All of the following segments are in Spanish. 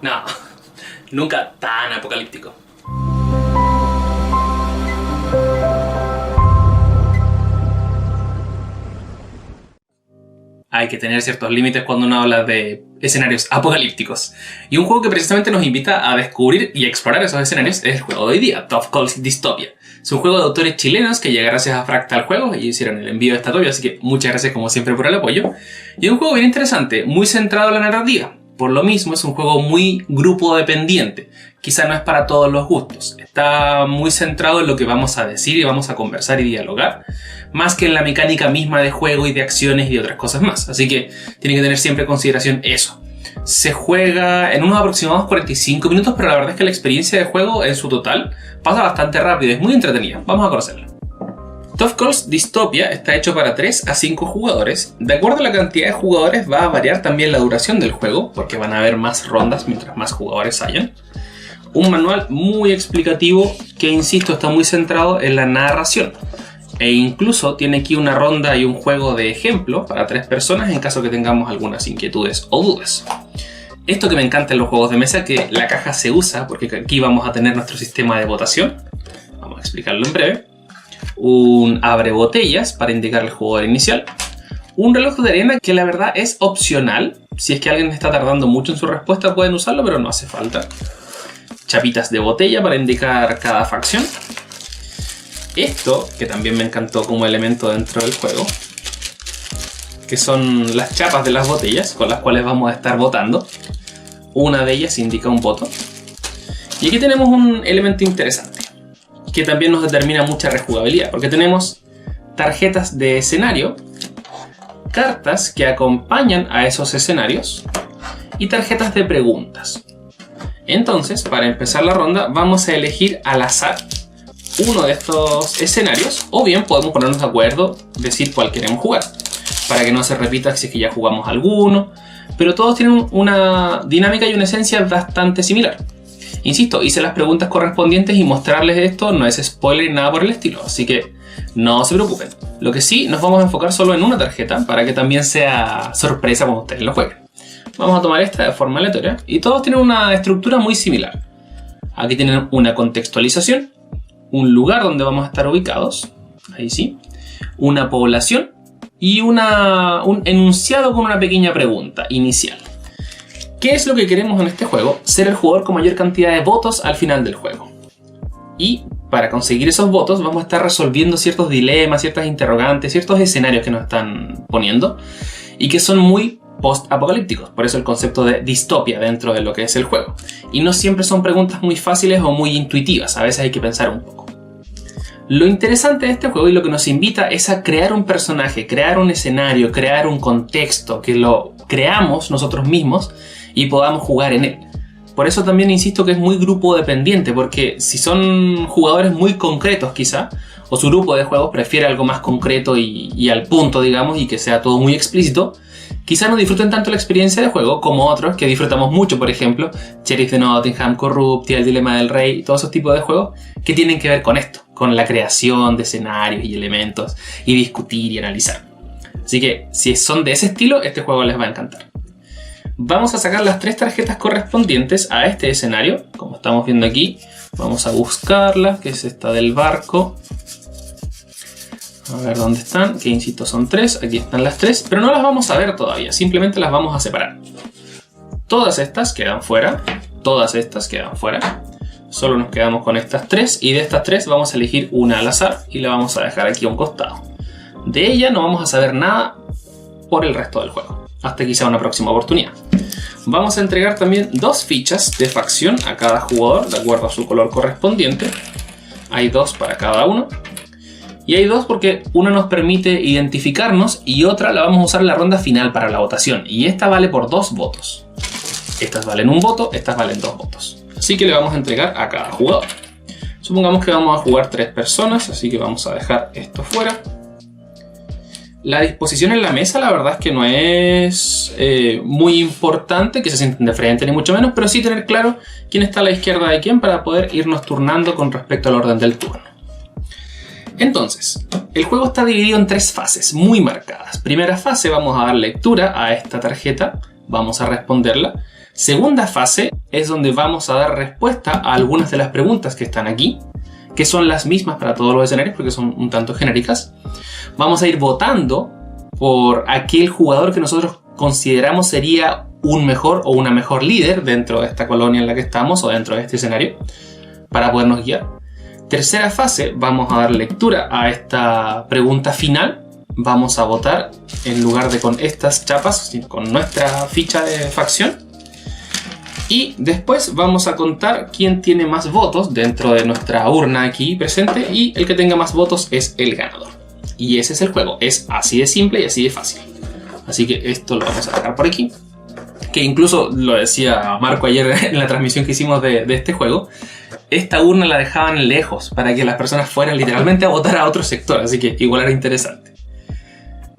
No, nunca tan apocalíptico. Hay que tener ciertos límites cuando uno habla de escenarios apocalípticos. Y un juego que precisamente nos invita a descubrir y explorar esos escenarios es el juego de hoy día, Tough Calls Dystopia. Es un juego de autores chilenos que llega gracias a Fractal Juegos y hicieron el envío de esta copia, así que muchas gracias como siempre por el apoyo. Y es un juego bien interesante, muy centrado en la narrativa. Por lo mismo es un juego muy grupo dependiente. Quizá no es para todos los gustos. Está muy centrado en lo que vamos a decir y vamos a conversar y dialogar, más que en la mecánica misma de juego y de acciones y de otras cosas más. Así que tienen que tener siempre en consideración eso. Se juega en unos aproximados 45 minutos, pero la verdad es que la experiencia de juego en su total pasa bastante rápido, es muy entretenida. Vamos a conocerla. Tough Calls Dystopia está hecho para 3 a 5 jugadores. De acuerdo a la cantidad de jugadores va a variar también la duración del juego, porque van a haber más rondas mientras más jugadores hayan. Un manual muy explicativo que, insisto, está muy centrado en la narración. E incluso tiene aquí una ronda y un juego de ejemplo para 3 personas en caso que tengamos algunas inquietudes o dudas. Esto que me encanta en los juegos de mesa, que la caja se usa, porque aquí vamos a tener nuestro sistema de votación. Vamos a explicarlo en breve. Un abre botellas para indicar el jugador inicial. Un reloj de arena que la verdad es opcional. Si es que alguien está tardando mucho en su respuesta pueden usarlo, pero no hace falta. Chapitas de botella para indicar cada facción. Esto, que también me encantó como elemento dentro del juego, que son las chapas de las botellas con las cuales vamos a estar votando. Una de ellas indica un voto. Y aquí tenemos un elemento interesante, que también nos determina mucha rejugabilidad, porque tenemos tarjetas de escenario, cartas que acompañan a esos escenarios y tarjetas de preguntas. Entonces, para empezar la ronda, vamos a elegir al azar uno de estos escenarios, o bien podemos ponernos de acuerdo, decir cuál queremos jugar, para que no se repita si es que ya jugamos alguno, pero todos tienen una dinámica y una esencia bastante similar. Insisto, hice las preguntas correspondientes y mostrarles esto no es spoiler ni nada por el estilo, así que no se preocupen. Lo que sí, nos vamos a enfocar solo en una tarjeta para que también sea sorpresa cuando ustedes lo jueguen. Vamos a tomar esta de forma aleatoria y todos tienen una estructura muy similar. Aquí tienen una contextualización, un lugar donde vamos a estar ubicados, ahí sí, una población y un enunciado con una pequeña pregunta inicial. ¿Qué es lo que queremos en este juego? Ser el jugador con mayor cantidad de votos al final del juego. Y para conseguir esos votos vamos a estar resolviendo ciertos dilemas, ciertas interrogantes, ciertos escenarios que nos están poniendo y que son muy post-apocalípticos. Por eso el concepto de distopia dentro de lo que es el juego. Y no siempre son preguntas muy fáciles o muy intuitivas, a veces hay que pensar un poco. Lo interesante de este juego y lo que nos invita es a crear un personaje, crear un escenario, crear un contexto, que lo creamos nosotros mismos y podamos jugar en él. Por eso también insisto que es muy grupo dependiente, porque si son jugadores muy concretos quizá, o su grupo de juegos prefiere algo más concreto y al punto, digamos, y que sea todo muy explícito, quizá no disfruten tanto la experiencia de juego como otros que disfrutamos mucho, por ejemplo, Sheriff de Nottingham, Corruptia, El Dilema del Rey, todos esos tipos de juegos que tienen que ver con esto, con la creación de escenarios y elementos y discutir y analizar. Así que si son de ese estilo, este juego les va a encantar. Vamos a sacar las 3 tarjetas correspondientes a este escenario, como estamos viendo aquí. Vamos a buscarla, que es esta del barco. A ver dónde están, que insisto son 3, aquí están las 3, pero no las vamos a ver todavía, simplemente las vamos a separar. Todas estas quedan fuera, todas estas quedan fuera. Solo nos quedamos con estas 3 y de estas 3 vamos a elegir una al azar y la vamos a dejar aquí a un costado. De ella no vamos a saber nada por el resto del juego, hasta quizá una próxima oportunidad. Vamos a entregar también 2 fichas de facción a cada jugador de acuerdo a su color correspondiente. Hay 2 para cada uno. Y hay 2 porque una nos permite identificarnos y otra la vamos a usar en la ronda final para la votación. Y esta vale por 2 votos. Estas valen 1 voto, estas valen 2 votos. Así que le vamos a entregar a cada jugador. Supongamos que vamos a jugar 3 personas, así que vamos a dejar esto fuera. La disposición en la mesa la verdad es que no es muy importante que se sienten de frente ni mucho menos, pero sí tener claro quién está a la izquierda de quién para poder irnos turnando con respecto al orden del turno. Entonces, el juego está dividido en 3 fases muy marcadas. Primera fase, vamos a dar lectura a esta tarjeta, vamos a responderla. Segunda fase es donde vamos a dar respuesta a algunas de las preguntas que están aquí, que son las mismas para todos los escenarios porque son un tanto genéricas. Vamos a ir votando por aquel jugador que nosotros consideramos sería un mejor o una mejor líder dentro de esta colonia en la que estamos o dentro de este escenario para podernos guiar. Tercera fase, vamos a dar lectura a esta pregunta final. Vamos a votar en lugar de con estas chapas, con nuestra ficha de facción. Y después vamos a contar quién tiene más votos dentro de nuestra urna aquí presente y el que tenga más votos es el ganador. Y ese es el juego, es así de simple y así de fácil. Así que esto lo vamos a dejar por aquí. Que incluso lo decía Marco ayer en la transmisión que hicimos de este juego. Esta urna la dejaban lejos para que las personas fueran literalmente a votar a otro sector. Así que igual era interesante.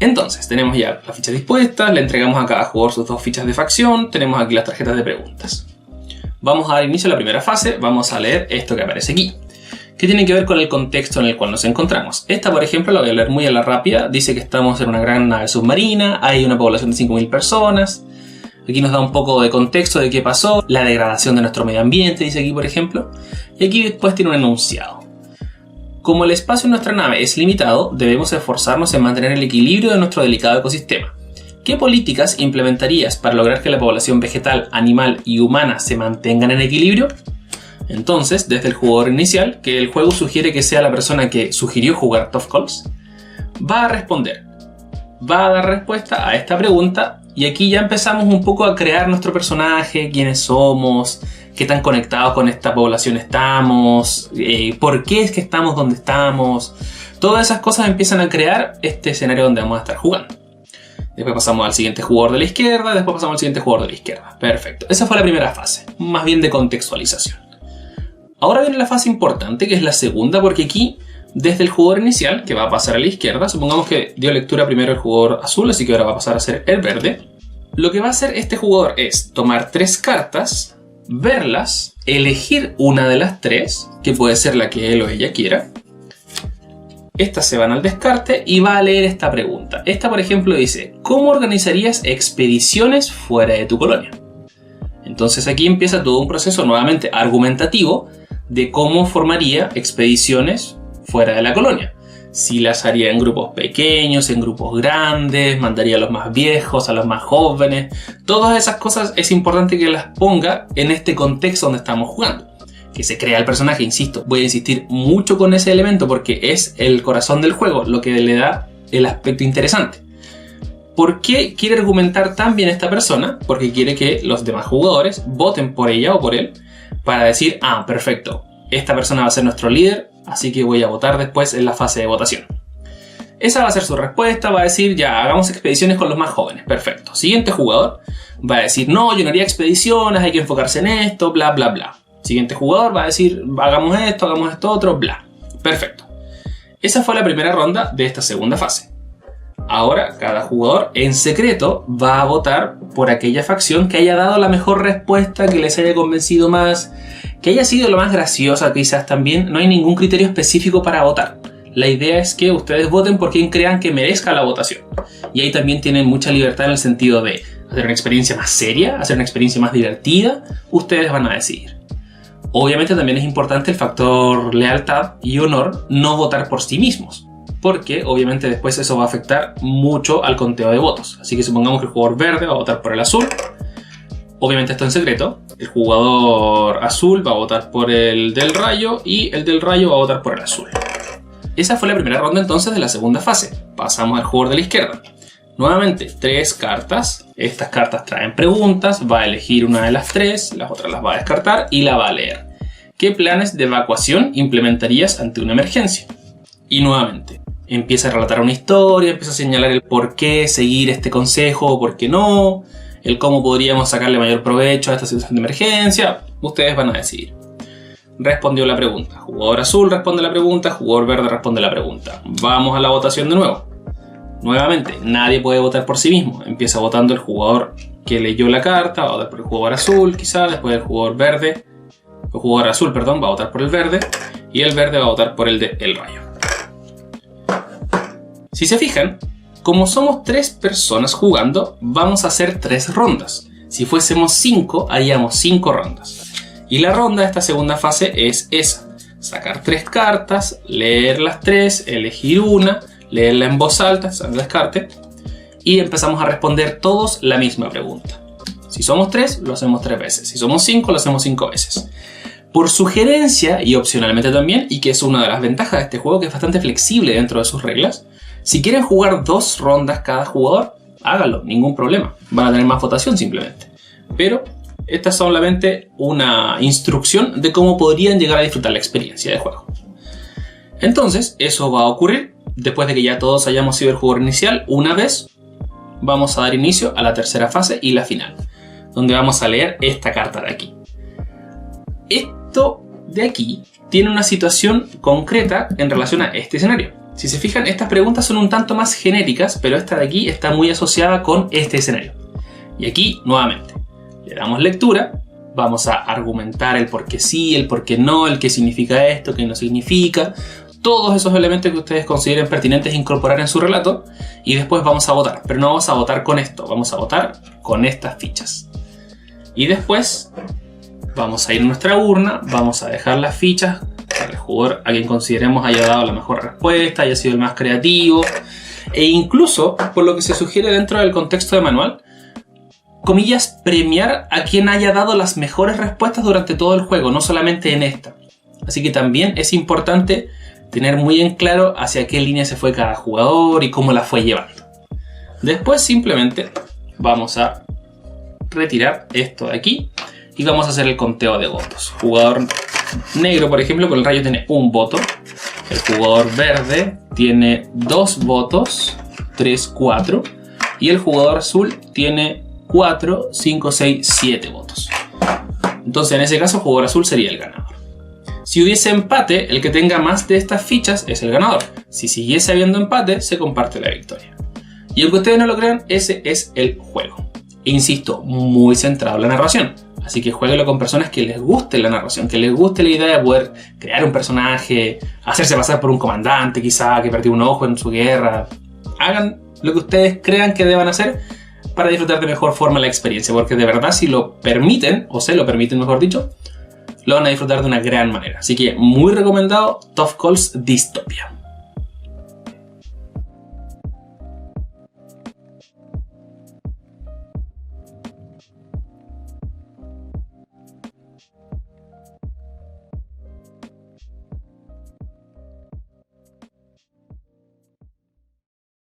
Entonces tenemos ya las fichas dispuestas. Le entregamos a cada jugador sus 2 fichas de facción. Tenemos aquí las tarjetas de preguntas. Vamos a dar inicio a la primera fase. Vamos a leer esto que aparece aquí, que tiene que ver con el contexto en el cual nos encontramos. Esta, por ejemplo, la voy a leer muy a la rápida. Dice que estamos en una gran nave submarina, hay una población de 5.000 personas. Aquí nos da un poco de contexto de qué pasó, la degradación de nuestro medio ambiente, dice aquí, por ejemplo. Y aquí después tiene un enunciado. Como el espacio en nuestra nave es limitado, debemos esforzarnos en mantener el equilibrio de nuestro delicado ecosistema. ¿Qué políticas implementarías para lograr que la población vegetal, animal y humana se mantengan en equilibrio? Entonces, desde el jugador inicial, que el juego sugiere que sea la persona que sugirió jugar Tough Calls, va a responder, va a dar respuesta a esta pregunta y aquí ya empezamos un poco a crear nuestro personaje, quiénes somos, qué tan conectados con esta población estamos, por qué es que estamos donde estamos. Todas esas cosas empiezan a crear este escenario donde vamos a estar jugando. Después pasamos al siguiente jugador de la izquierda, después pasamos al siguiente jugador de la izquierda. Perfecto. Esa fue la primera fase, más bien de contextualización. Ahora viene la fase importante, que es la segunda, porque aquí, desde el jugador inicial, que va a pasar a la izquierda, supongamos que dio lectura primero el jugador azul, así que ahora va a pasar a ser el verde. Lo que va a hacer este jugador es tomar 3 cartas, verlas, elegir una de las 3, que puede ser la que él o ella quiera. Estas se van al descarte y va a leer esta pregunta. Esta, por ejemplo, dice: ¿cómo organizarías expediciones fuera de tu colonia? Entonces aquí empieza todo un proceso nuevamente argumentativo de cómo formaría expediciones fuera de la colonia. Si las haría en grupos pequeños, en grupos grandes, mandaría a los más viejos, a los más jóvenes. Todas esas cosas es importante que las ponga en este contexto donde estamos jugando. Que se crea el personaje, insisto. Voy a insistir mucho con ese elemento porque es el corazón del juego, lo que le da el aspecto interesante. ¿Por qué quiere argumentar tan bien esta persona? Porque quiere que los demás jugadores voten por ella o por él para decir: ah, perfecto, esta persona va a ser nuestro líder, así que voy a votar después en la fase de votación. Esa va a ser su respuesta, va a decir: ya, hagamos expediciones con los más jóvenes, perfecto. Siguiente jugador va a decir: no, yo no haría expediciones, hay que enfocarse en esto, bla, bla, bla. Siguiente jugador va a decir: hagamos esto otro, bla. Perfecto. Esa fue la primera ronda de esta segunda fase. Ahora, cada jugador en secreto va a votar por aquella facción que haya dado la mejor respuesta, que les haya convencido más, que haya sido lo más graciosa quizás también. No hay ningún criterio específico para votar. La idea es que ustedes voten por quien crean que merezca la votación. Y ahí también tienen mucha libertad en el sentido de hacer una experiencia más seria, hacer una experiencia más divertida. Ustedes van a decidir. Obviamente también es importante el factor lealtad y honor, no votar por sí mismos, porque obviamente después eso va a afectar mucho al conteo de votos. Así que supongamos que el jugador verde va a votar por el azul. Obviamente esto en secreto. El jugador azul va a votar por el del rayo y el del rayo va a votar por el azul. Esa fue la primera ronda entonces de la segunda fase. Pasamos al jugador de la izquierda. Nuevamente 3 cartas. Estas cartas traen preguntas. Va a elegir una de las 3, las otras las va a descartar y la va a leer. ¿Qué planes de evacuación implementarías ante una emergencia? Y nuevamente empieza a relatar una historia, empieza a señalar el por qué seguir este consejo o por qué no, el cómo podríamos sacarle mayor provecho a esta situación de emergencia. Ustedes van a decidir. Respondió la pregunta. Jugador azul responde la pregunta, jugador verde responde la pregunta. Vamos a la votación de nuevo. Nuevamente, nadie puede votar por sí mismo. Empieza votando el jugador que leyó la carta, va a votar por el jugador azul, quizá, después el jugador verde, el jugador azul, perdón, va a votar por el verde, y el verde va a votar por el de el rayo. Si se fijan, como somos 3 personas jugando, vamos a hacer 3 rondas. Si fuésemos 5, haríamos 5 rondas. Y la ronda de esta segunda fase es esa. Sacar 3 cartas, leer las 3, elegir una, leerla en voz alta, se descarte. Y empezamos a responder todos la misma pregunta. Si somos 3, lo hacemos 3 veces. Si somos 5, lo hacemos 5 veces. Por sugerencia, y opcionalmente también, y que es una de las ventajas de este juego, que es bastante flexible dentro de sus reglas, si quieren jugar 2 rondas cada jugador, háganlo, ningún problema. Van a tener más votación simplemente. Pero esta es solamente una instrucción de cómo podrían llegar a disfrutar la experiencia de juego. Entonces, eso va a ocurrir después de que ya todos hayamos sido el jugador inicial. Una vez, vamos a dar inicio a la tercera fase y la final, donde vamos a leer esta carta de aquí. Esto de aquí tiene una situación concreta en relación a este escenario. Si se fijan, estas preguntas son un tanto más genéricas, pero esta de aquí está muy asociada con este escenario. Y aquí, nuevamente, le damos lectura, vamos a argumentar el por qué sí, el por qué no, el qué significa esto, qué no significa, todos esos elementos que ustedes consideren pertinentes incorporar en su relato, y después vamos a votar. Pero no vamos a votar con esto, vamos a votar con estas fichas. Y después vamos a ir a nuestra urna, vamos a dejar las fichas para el jugador a quien consideremos haya dado la mejor respuesta, haya sido el más creativo, e incluso, por lo que se sugiere dentro del contexto de manual, comillas, premiar a quien haya dado las mejores respuestas durante todo el juego, no solamente en esta. Así que también es importante tener muy en claro hacia qué línea se fue cada jugador y cómo la fue llevando. Después simplemente vamos a retirar esto de aquí y vamos a hacer el conteo de votos. Jugador negro, por ejemplo, con el rayo tiene 1 voto. El jugador verde tiene 2 votos, 3, 4. Y el jugador azul tiene 4, 5, 6, 7 votos. Entonces en ese caso el jugador azul sería el ganador. Si hubiese empate, el que tenga más de estas fichas es el ganador. Si siguiese habiendo empate, se comparte la victoria. Y aunque ustedes no lo crean, ese es el juego. Insisto, muy centrado en la narración. Así que jueguenlo con personas que les guste la narración, que les guste la idea de poder crear un personaje, hacerse pasar por un comandante quizá que perdió un ojo en su guerra. Hagan lo que ustedes crean que deban hacer para disfrutar de mejor forma la experiencia, porque de verdad si lo permiten, o se lo permiten mejor dicho, lo van a disfrutar de una gran manera. Así que muy recomendado Tough Calls Dystopia.